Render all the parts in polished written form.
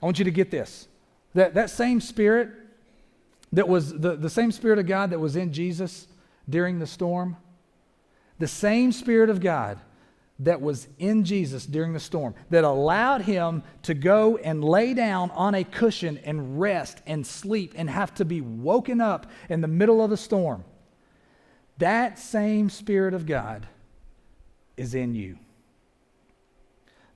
I want you to get this. That same Spirit that was the same Spirit of God that was in Jesus during the storm, the same Spirit of God that was in Jesus during the storm, that allowed him to go and lay down on a cushion and rest and sleep and have to be woken up in the middle of the storm. That same Spirit of God is in you.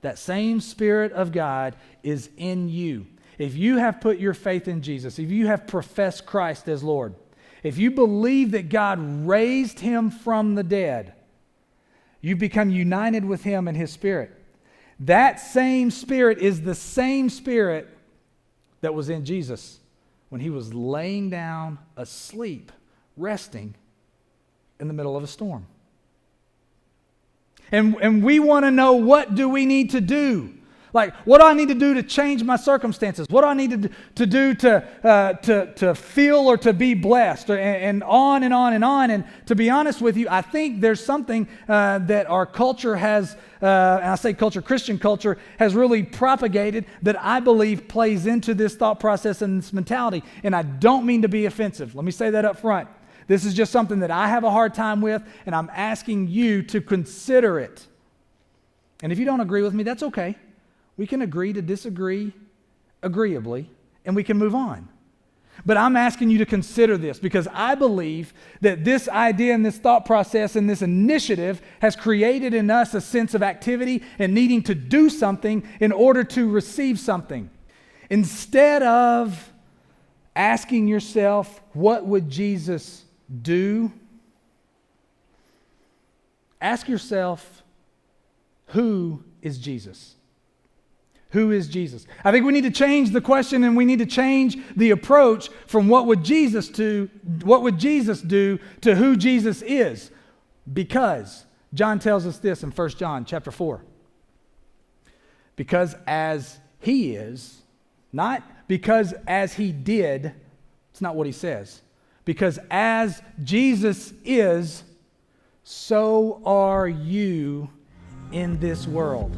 That same Spirit of God is in you. If you have put your faith in Jesus, if you have professed Christ as Lord, if you believe that God raised him from the dead, you become united with him and his Spirit. That same Spirit is the same Spirit that was in Jesus when he was laying down asleep, resting in the middle of a storm. And we want to know, what do we need to do? Like, what do I need to do to change my circumstances? What do I need to do to feel or to be blessed? And on and on and on. And to be honest with you, I think there's something that our culture has, and I say culture, Christian culture, has really propagated that I believe plays into this thought process and this mentality. And I don't mean to be offensive. Let me say that up front. This is just something that I have a hard time with, and I'm asking you to consider it. And if you don't agree with me, that's okay. We can agree to disagree agreeably, and we can move on. But I'm asking you to consider this, because I believe that this idea and this thought process and this initiative has created in us a sense of activity and needing to do something in order to receive something. Instead of asking yourself, what would Jesus do? Ask yourself, who is Jesus? Who is Jesus? I think we need to change the question, and we need to change the approach from what would Jesus do to who Jesus is. Because John tells us this in 1 John chapter 4. Because as he is, not because as he did, it's not what he says. Because as Jesus is, so are you in this world.